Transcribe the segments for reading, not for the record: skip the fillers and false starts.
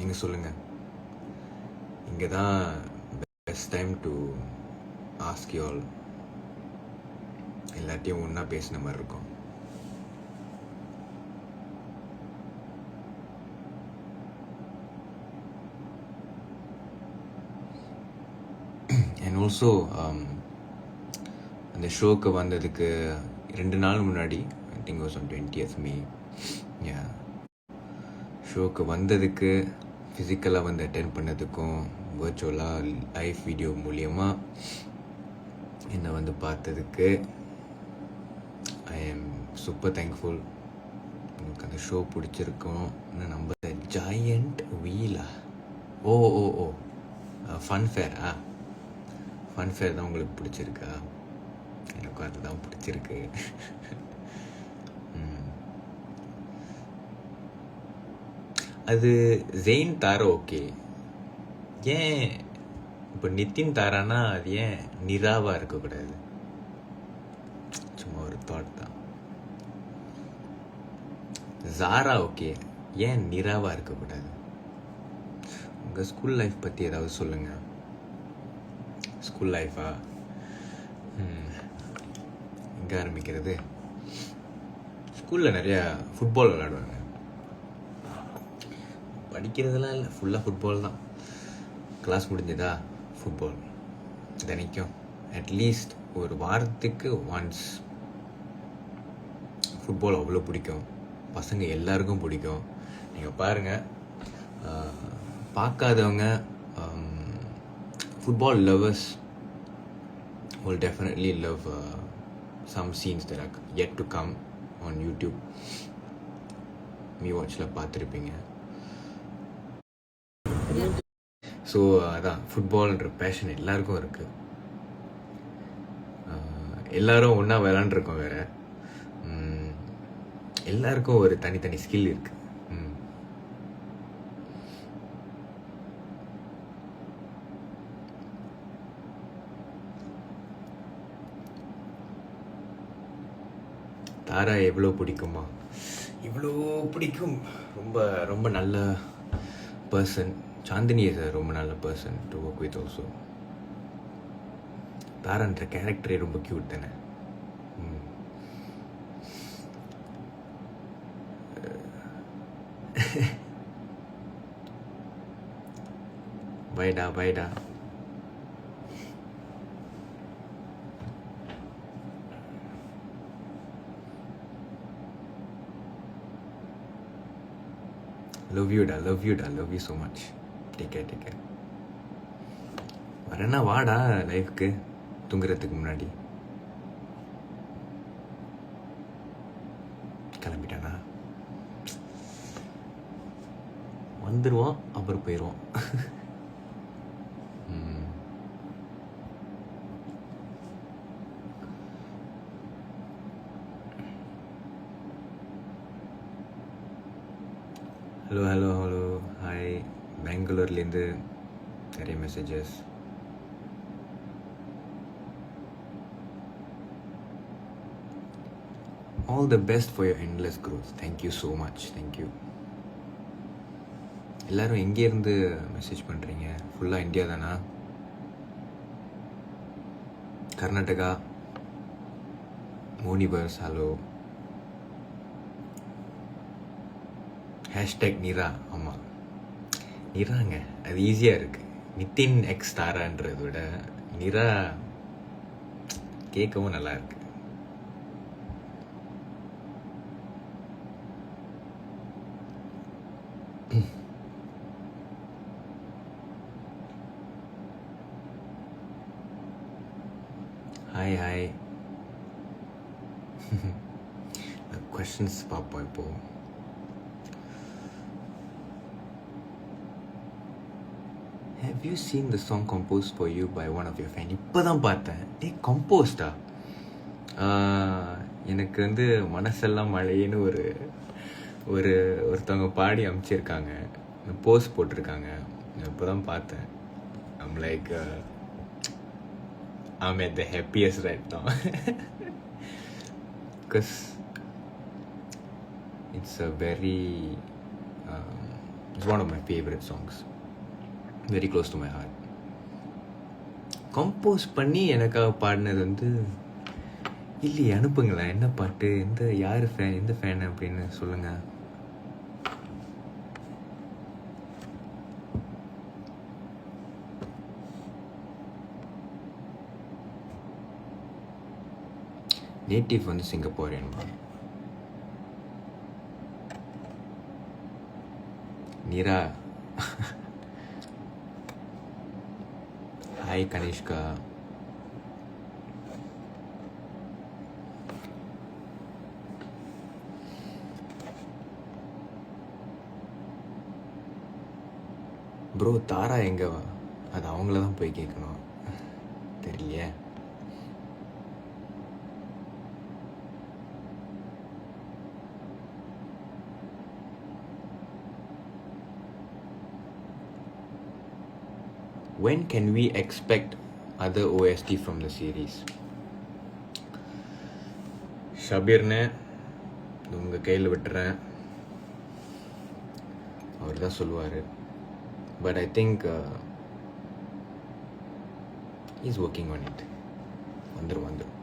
நீங்கள் சொல்லுங்கள். இங்கே தான் best time to ask you all. எல்லாத்தையும் ஒன்றா பேசின மாதிரி இருக்கும். அண்ட் ஆல்சோ அந்த ஷோக்கு வந்ததுக்கு 2 நாள் முன்னாடி, I think was on 20th May, ஷோக்கு வந்ததுக்கு, ஃபிசிக்கலாக வந்து அட்டென்ட் பண்ணதுக்கும், வர்ச்சுவலாக லைவ் வீடியோ மூலியமாக என்னை வந்து பார்த்ததுக்கு ஐ எம் சூப்பர் தேங்க்ஃபுல். உங்களுக்கு அந்த ஷோ பிடிச்சிருக்கும் நம்ப. ஜாயண்ட் வீலா? ஓ ஓ ஓ ஃபன் ஃபேரா? ஃபன் ஃபேர் தான் உங்களுக்கு பிடிச்சிருக்கா? எனக்கும் அதுதான் பிடிச்சிருக்கு. அது ஜெயின் தாரா ஓகே. ஏன் இப்போ நிதின் தாரானா அது ஏன் நிராவாக இருக்கக்கூடாது? சும்மா ஒரு தாட் தான். ஜாரா ஓகே, ஏன் நிராவாக இருக்கக்கூடாது? உங்கள் ஸ்கூல் லைஃப் பற்றி ஏதாவது சொல்லுங்கள். ஸ்கூல் லைஃபா? எங்கே ஆரம்பிக்கிறது? ஸ்கூலில் நிறையா ஃபுட்பால் விளையாடுவாங்க. படிக்கிறதுலாம் இல்லை, ஃபுல்லாக ஃபுட்பால் தான். கிளாஸ் முடிஞ்சதா ஃபுட்பால் தினைக்கும். அட்லீஸ்ட் ஒரு வாரத்துக்கு ஒன்ஸ் ஃபுட்பால் அவ்வளோ பிடிக்கும். பசங்க எல்லாருக்கும் பிடிக்கும். நீங்கள் பாருங்கள், பார்க்காதவங்க, football lovers will definitely love some scenes that are yet to come on YouTube. மீ வாட்சில் பார்த்துருப்பீங்க. ஸோ அதான், ஃபுட்பால்ன்ற பேஷன் எல்லாருக்கும் இருக்குது. எல்லாரும் ஒன்றா விளாண்டுருக்கோம். வேறு எல்லாருக்கும் ஒரு தனித்தனி ஸ்கில் இருக்குது. தாரா எவ்வளோ பிடிக்குமா? இவ்வளோ பிடிக்கும். ரொம்ப ரொம்ப நல்ல பர்சன். சாந்தினி இஸ் ரொம்ப நல்ல person to work with also. தாரான்ற கேரக்டரே ரொம்ப க்யூட் தானே. பைடா பைடா. Love you da, love you so much. Take care. வரேன்னா வாடா லைஃப்க்கு, தூங்குறதுக்கு முன்னாடி. கிளம்பிட்டானா? வந்துடுவோம், அப்புறம் போயிடுவோம். Hello hi. பெங்களூர்லேருந்து நிறைய messages. All the best for your endless growth. Thank you so much. Thank you. எல்லாரும் எங்கேருந்து மெசேஜ் பண்ணுறீங்க? ஃபுல்லாக இந்தியா தானா? கர்நாடகா, மோனிவர்ஸ், ஹலோ. #நிரா. ஆமாம், நிராங்க, அது ஈஸியாக இருக்குது. நிதின் எக்ஸ் தாரான்றதை விட நிரா கேட்கவும் நல்லா இருக்கு. ஹாய். கொஷின்ஸ் பார்ப்போம் இப்போ. Have you seen the song composed for you by one of your fans? இப்போ தான் பார்த்தேன். கம்போஸ்டா? எனக்கு வந்து மனசெல்லாம் மழைன்னு ஒருத்தவங்க பாடி அமைச்சிருக்காங்க, போஸ்ட் போட்டிருக்காங்க. இப்போ தான் பார்த்தேன். I'm like I'm at the happiest right now. Because it's a very it's one of my favourite songs, very close to my heart. Compose பண்ணி எனக்காக பாடினது வந்து இல்லையே, அனுப்புங்களேன். என்ன பாட்டு, யார் ஃபேன், எந்த ஃபேன் அப்படின்னு சொல்லுங்கள். நேட்டிவ் வந்து சிங்கப்பூரியன்பா. நீரா, ஹாய் கனிஷ்கா. ப்ரோ தாரா எங்கவா? அது அவங்கள தான் போய் கேட்கணும், தெரியலையே. When can we expect other OST from the series? ஷபீர்னே உங்கள் கையில் விட்டுறேன், அவர் தான் சொல்லுவார். But I think he's working on it. வந்துடும்.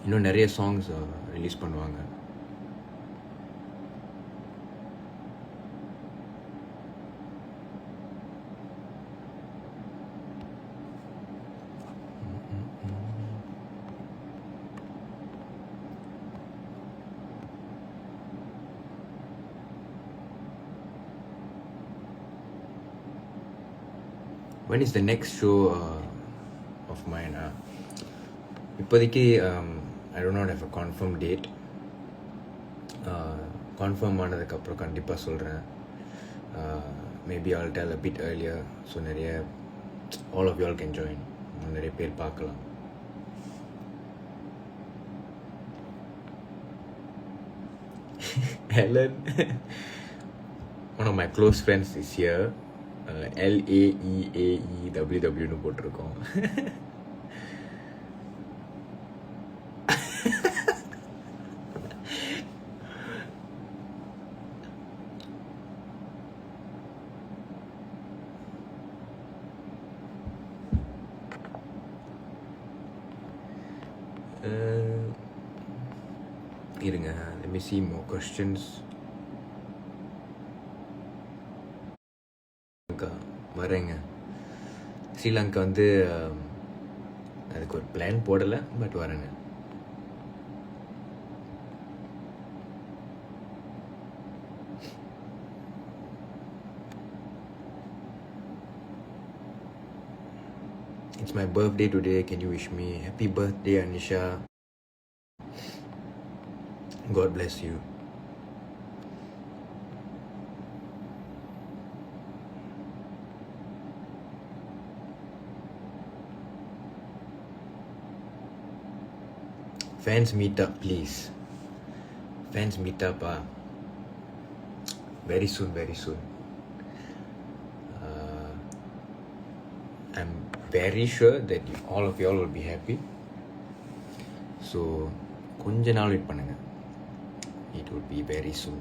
இன்னும் நிறைய சாங்ஸ் ரிலீஸ் பண்ணுவாங்க. When is the next show of mine? இப்போதைக்கு I do not have a confirmed date. Confirm ஆனதுக்கப்புறம் கண்டிப்பாக சொல்கிறேன். Maybe I'll tell a bit earlier, so நிறைய all of you all can join, நிறைய பேர் பார்க்கலாம். Helen, one of my close friends is here. LAEAEWWன்னு போட்டிருக்கோம். இருங்க, let me see more questions. வரேங்க. ஸ்ரீலங்கா வந்து அதுக்கு ஒரு பிளான் போடலை, பட் வரேங்க. It's my birthday today. Can you wish me happy birthday, Anisha? God bless you. Fans meet up, please. Fans meet up, very soon, very soon. I'm very sure that all of y'all will be happy. So, கொஞ்ச நாள் wait பண்ணுங்க. It will be very soon.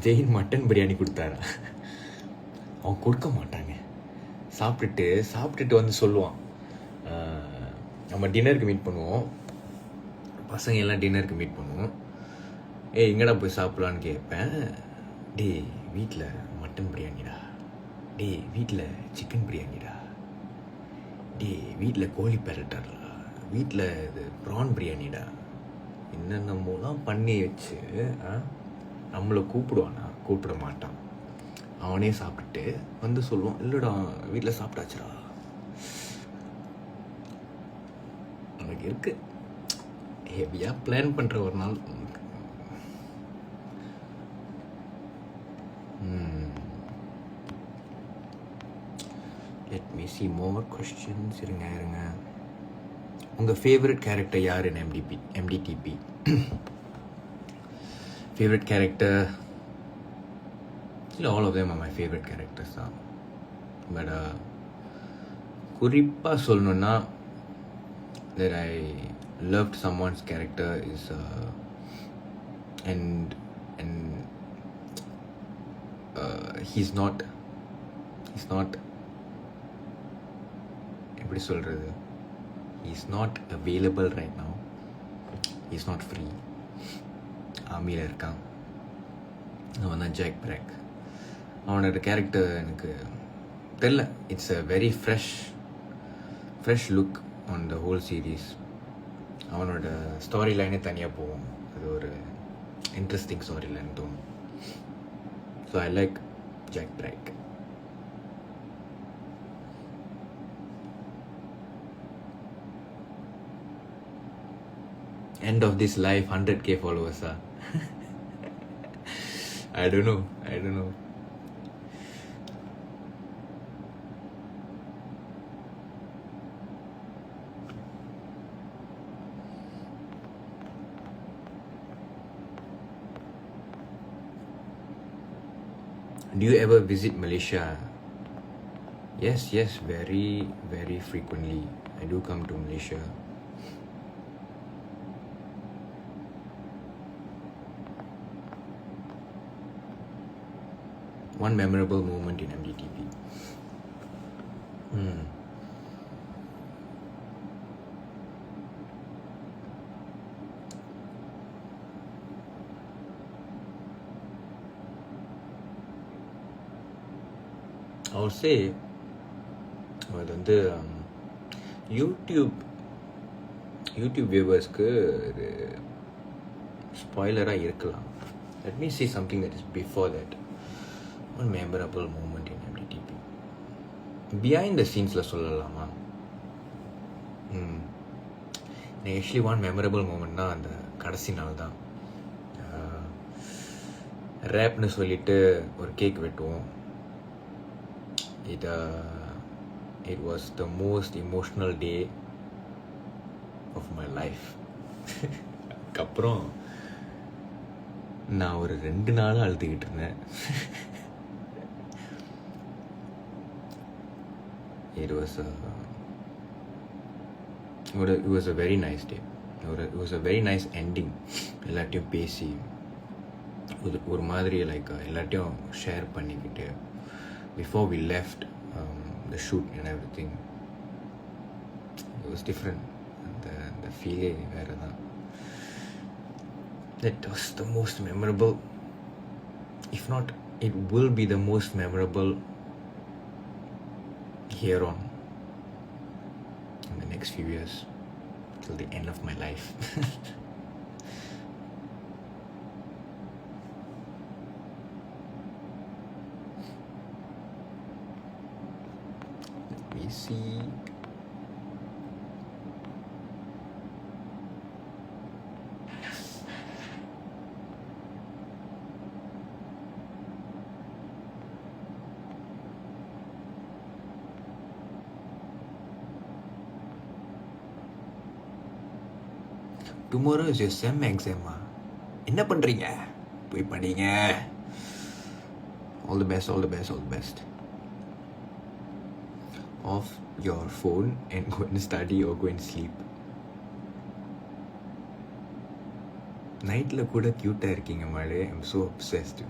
Jain mutton biryani கொடுத்தாரா? அவன் கொடுக்க மாட்டாங்க. சாப்பிட்டுட்டு வந்து சொல்லுவான், நம்ம டின்னருக்கு மீட் பண்ணுவோம், பசங்க எல்லாம் டின்னருக்கு மீட் பண்ணுவோம். எங்கடா போய் சாப்பிட்லான்னு கேட்பேன். வீட்டில் மட்டன் பிரியாணிடா, வீட்டில் சிக்கன் பிரியாணிடா, வீட்டில் கோழி பெரட்டர்டா, வீட்டில் இது ப்ரான் பிரியாணிடா, என்னென்னமோலாம் பண்ணி வச்சு நம்மளை கூப்பிடுவானா? கூப்பிட மாட்டான். அவனே சாப்பிட்டுட்டு வந்து சொல்லுவான், இல்லைடா வீட்டில் சாப்பிட்டாச்சுடா. எனக்கு இருக்கு ஹெவியாக பிளான் பண்ணுற ஒரு நாள். Let me see more questions. இருங்க. உங்கள் ஃபேவரட் கேரக்டர் யார் in MDTP? Favorite character, Actually, all of them are my favorite characters தான். But குறிப்பாக சொல்லணுன்னா that I loved someone's character is and he's not எப்படி சொல்கிறது, he's not available right now, he's not free, ஆர்மியில் இருக்கான். அவன் தான் ஜாக் பிராக். அவனோட கேரக்டர் எனக்கு தெரில, it's a very fresh look on the whole series. அவனோட ஸ்டோரி லைனே தனியாக போகும், அது ஒரு இன்ட்ரெஸ்டிங் ஸ்டோரி லைன் தோணும். So I like Jack Brock. End of this life 100k followers. I don't know. Do you ever visit Malaysia? Yes, very very frequently. I do come to Malaysia. One memorable moment in MDTV. I would say அது வந்து YouTube வியூவர்ஸ்க்கு இது ஸ்பாய்லராக இருக்கலாம். Let me say something that is before that. One memorable moment in MDTV. Behind the scenes சொல்லலாமா? Actually one memorable மூமெண்ட்னா அந்த கடைசி நாள் தான். ரேப்னு சொல்லிட்டு ஒரு கேக் வெட்டுவோம். It was the most emotional day of my life. அதுக்கப்புறம் நான் ஒரு 2 நாளாக அழுதுகிட்டு இருந்தேன். It was a very nice day. It was a very nice ending. எல்லாத்தையும் பேசி ஒரு மாதிரி லைக் எல்லாத்தையும் ஷேர் பண்ணிக்கிட்டு before we left the shoot and everything. It was different. The feeling வேற தான். That was the most memorable. If not, it will be the most memorable here on in the next few years till the end of my life. Let me see. Tomorrow is your SEM exam. என்ன பண்றீங்க? போய் படிங்க. All the best. Off your phone and go and study or go and sleep. நைட்டில் கூட க்யூட்டாக இருக்கீங்க மாடு. I'm so obsessed.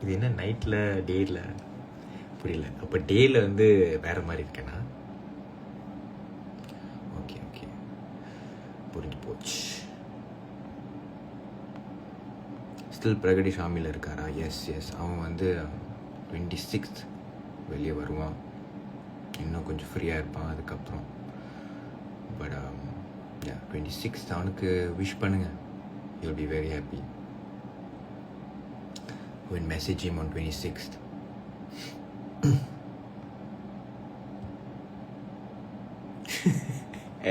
இது என்ன நைட்டில் டேயில் புரியல. அப்போ டேயில் வந்து வேறு மாதிரி இருக்கேனா? ஓகே புரிஞ்சு போச்சு. ஸ்டில் பிரகடீஷ் ஆர்மியில் இருக்காரா? எஸ் அவன் வந்து 26th வெளியே வருவான். இன்னும் கொஞ்சம் ஃப்ரீயாக இருப்பான் அதுக்கப்புறம். பட் 26th அவனுக்கு விஷ் பண்ணுங்க. He'll be very happy. Go and message him on 26th.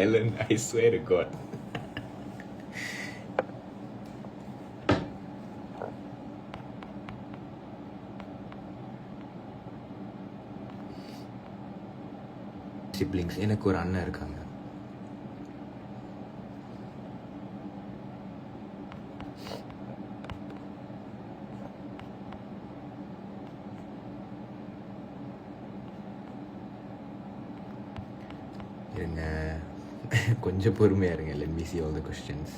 Ellen, I swear to God. siblings. எனக்கு ஒரு அண்ணன் இருக்காங்க. இருங்க, கொஞ்சம் பொறுமையாக இருங்க. Let me see all the questions.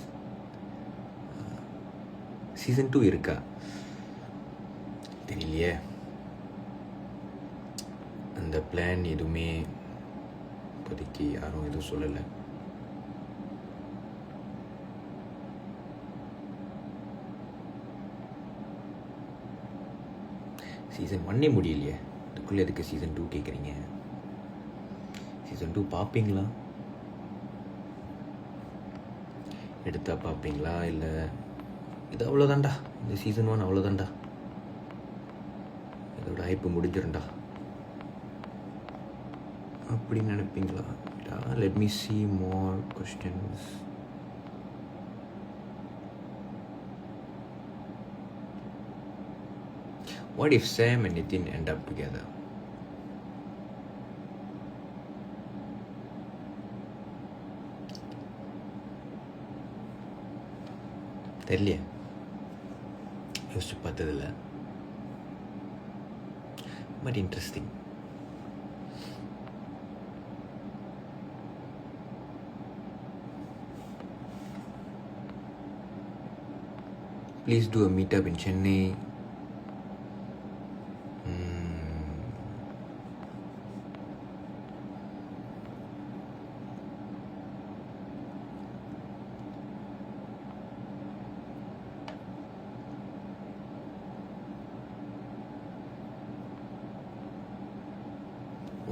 Season 2 இருக்கா தெரியலையே. அந்த பிளான் எதுவுமே இப்போதைக்கு யாரும் எதுவும் சொல்லலை. சீசன் 1 முடியலையே, அதுக்குள்ளே எதுக்கு சீசன் 2 கேட்குறீங்க? சீசன் 2 பார்ப்பீங்களா? எடுத்தா பார்ப்பீங்களா? இல்லை இது அவ்வளோதான்டா, இந்த சீசன் 1 அவ்வளோதான்டா, இதோட ஹைப்பு முடிஞ்சிரும்டா அப்படின்னு நினைப்பீங்களா? Let me see more questions. What if Sam and Nitin end up together? தெரியலையே, யோசிச்சு பார்த்ததில்ல. But interesting. Please do a meetup in Chennai.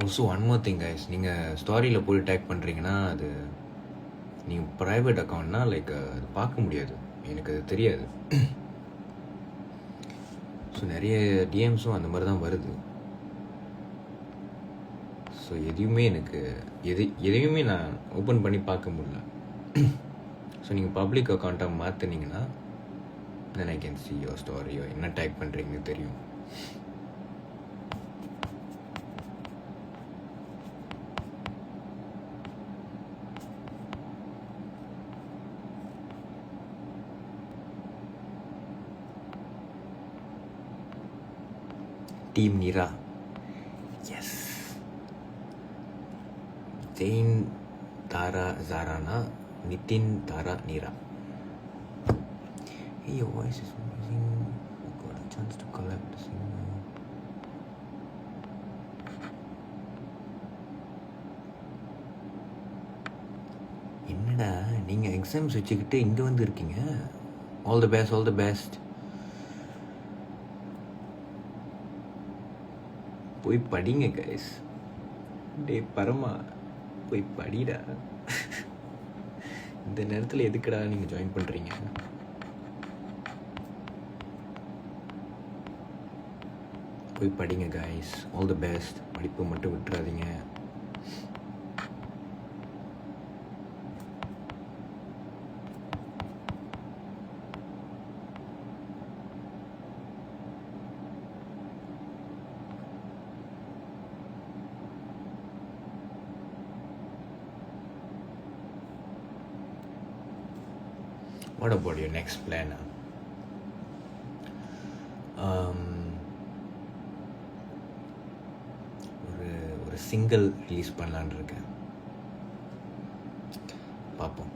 Also one more thing guys, நீங்கள் ஸ்டாரியில் போய் டேக் பண்ணுறீங்கன்னா அது நீங்கள் ப்ரைவேட் அக்கௌண்ட்னா லைக் அது பார்க்க முடியாது, எனக்கு அது தெரியாது. ஸோ நிறைய டிஎம்ஸும் அந்த மாதிரி தான் வருது. ஸோ எதையுமே நான் ஓப்பன் பண்ணி பார்க்க முடியல. ஸோ நீங்கள் பப்ளிக் அக்கௌண்ட்டாக மாற்றினீங்கன்னா then I can see your ஸ்டோரியோ என்ன டேக் பண்ணுறீங்கன்னு தெரியும். Team Neera, yes. ஜெயின் தாரா ஜாரானா, Nitin Tara Neera. Hey, your voice is amazing. I got a chance to collab the singer. என்னடா நீங்கள் எக்ஸாம்ஸ் வச்சுக்கிட்டு இங்கே வந்து இருக்கீங்க? All the best, all the best. போய் படிங்க கைஸ். டே பரமா, போய் படிடா. இந்த நேரத்தில் எதுக்குடா நீங்கள் ஜாயின் பண்ணுறீங்க? போய் படிங்க கைஸ், ஆல் தி பெஸ்ட். படிப்பு மட்டும் விட்டுறாதீங்க. What about your next plan? ஒரு சிங்கிள் ரிலீஸ் பண்ணலான்னு இருக்கேன், பார்ப்போம்.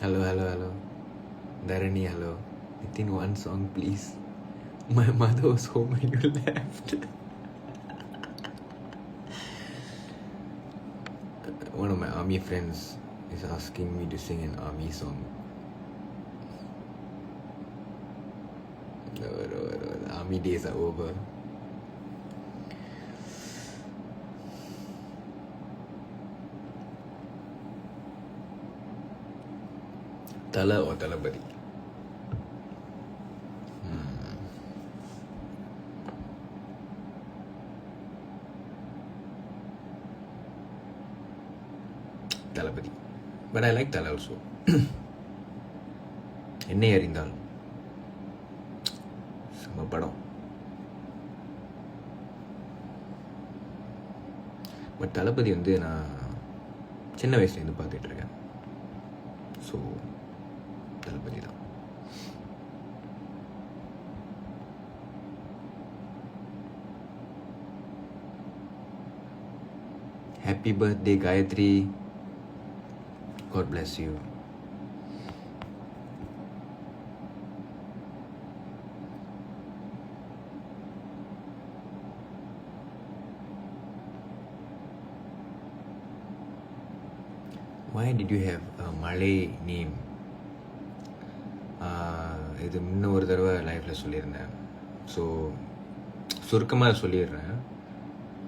Hello. Dharani, hello. Nitin, one song, please. My mother was home when you left. One of my army friends is asking me to sing an army song. No, the army days are over. Tala or Talabadi? Talabadi. But I like Tala also. என்னை அறிந்தால் செம்ம படம். But தளபதி வந்து நான் சின்ன வயசுலேருந்து பார்த்துட்ருக்கேன். So Thalapathy தான். Happy birthday Gayathri. God bless you. Why did you have a Malay name? இது இன்னும் ஒரு தடவை லைஃப்பில் சொல்லியிருந்தேன். ஸோ சுருக்கமாக சொல்லிடுறேன்.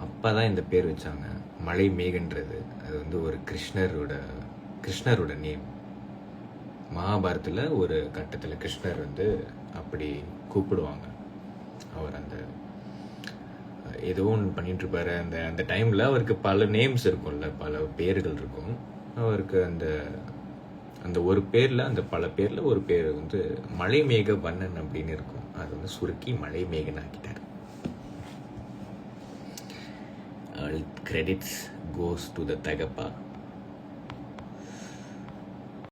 அப்பா தான் இந்த பேர் வச்சாங்க. மலை மேகன்றது அது வந்து ஒரு கிருஷ்ணரோட நேம். மகாபாரத்தில் ஒரு கட்டத்தில் கிருஷ்ணர் வந்து அப்படி கூப்பிடுவாங்க. அவர் அந்த ஏதோ ஒன்று பண்ணிகிட்ருப்பார். அந்த டைமில் அவருக்கு பல நேம்ஸ் இருக்கும்ல, பல பேர்கள் இருக்கும். அவருக்கு அந்த ஒரு பேரில், அந்த பல பேரில் ஒரு பேர் வந்து மலைமேக வண்ணன் அப்படின்னு இருக்கும். அது வந்து சுருக்கி மலைமேகன் ஆக்கிட்டார். All credits goes to the Tagapa.